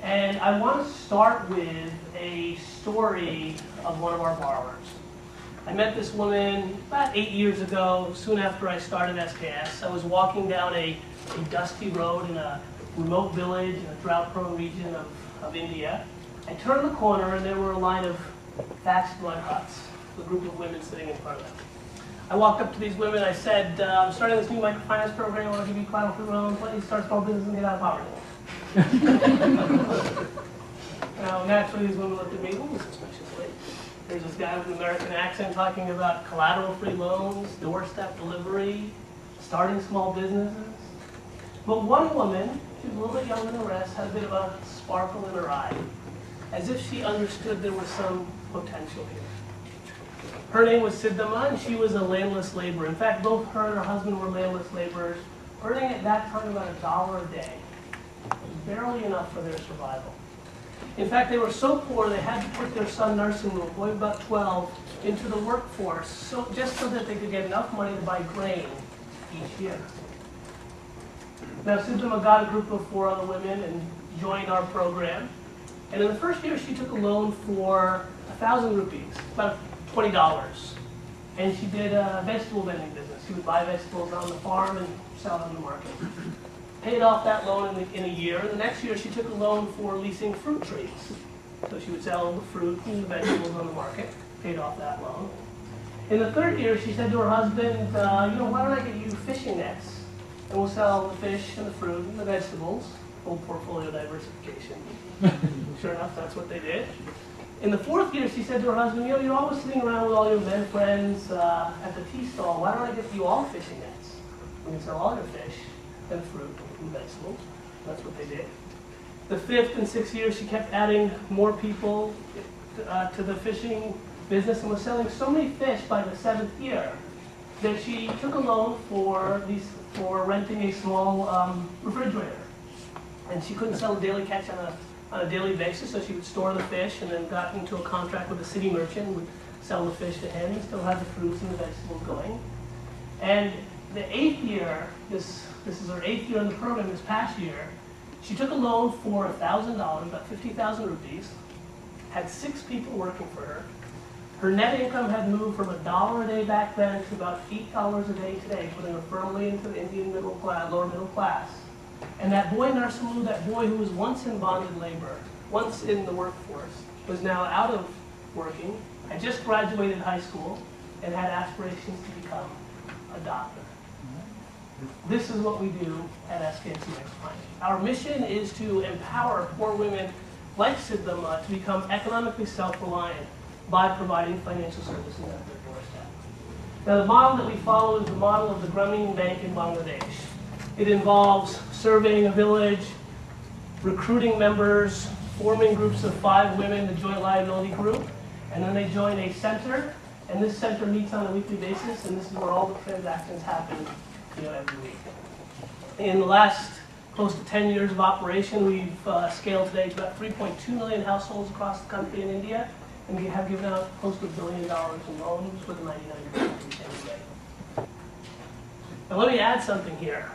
And I want to start with a story of one of our borrowers. I met this woman about 8 years ago, soon after I started SKS. I was walking down a dusty road in a remote village in a drought-prone region of India. I turned the corner and there were a line of thatched mud huts, with a group of women sitting in front of them. I walked up to these women. I said, I'm starting this new microfinance program. I want to give you collateral-free loans. Let you start a small business and get out of poverty. Now, naturally, these women looked at me a little suspiciously. There's this guy with an American accent talking about collateral-free loans, doorstep delivery, starting small businesses. But one woman, she was a little bit younger than the rest, had a bit of a sparkle in her eye, as if she understood there was some potential here. Her name was Siddhama, and she was a landless laborer. In fact, both her and her husband were landless laborers, earning at that time about $1 a day. It was barely enough for their survival. In fact, they were so poor they had to put their son, nursing room, boy about 12, into the workforce, just so that they could get enough money to buy grain each year. Now, Siddhama got a group of 4 other women and joined our program. And in the first year, she took a loan for 1,000 rupees, about $20. And she did a vegetable vending business. She would buy vegetables on the farm and sell them in the market. Paid off that loan in a year. The next year, she took a loan for leasing fruit trees. So she would sell the fruit and the vegetables on the market. Paid off that loan. In the third year, she said to her husband, why don't I get you fishing nets? And we'll sell the fish and the fruit and the vegetables. Full portfolio diversification. Sure enough, that's what they did. In the fourth year, she said to her husband, you're always sitting around with all your men friends at the tea stall. Why don't I get you all fishing nets? We can sell all your fish and fruit and vegetables. That's what they did. The fifth and sixth year, she kept adding more people to the fishing business and was selling so many fish by the 7th year that she took a loan for renting a small refrigerator. And she couldn't sell a daily catch on a daily basis, so she would store the fish and then got into a contract with a city merchant and would sell the fish to him and still have the fruits and the vegetables going. And the 8th year, this is her 8th year in the program, this past year, she took a loan for $1,000, about 50,000 rupees, had 6 people working for her. Her net income had moved from $1 a day back then to about $8 a day today, putting her firmly into the Indian middle class, lower middle class. And that boy, Narsimhu, that boy who was once in bonded labor, once in the workforce, was now out of working, had just graduated high school, and had aspirations to become a doctor. This is what we do at SKS Microfinance. Our mission is to empower poor women like Siddhama to become economically self-reliant by providing financial services at their doorstep. Now, the model that we follow is the model of the Grameen Bank in Bangladesh. It involves surveying a village, recruiting members, forming groups of 5 women, the joint liability group, and then they join a center, and this center meets on a weekly basis, and this is where all the transactions happen every week. In the last close to 10 years of operation, we've scaled today to about 3.2 million households across the country in India, and we have given out close to $1 billion in loans with a 99% repayment rate. Now let me add something here.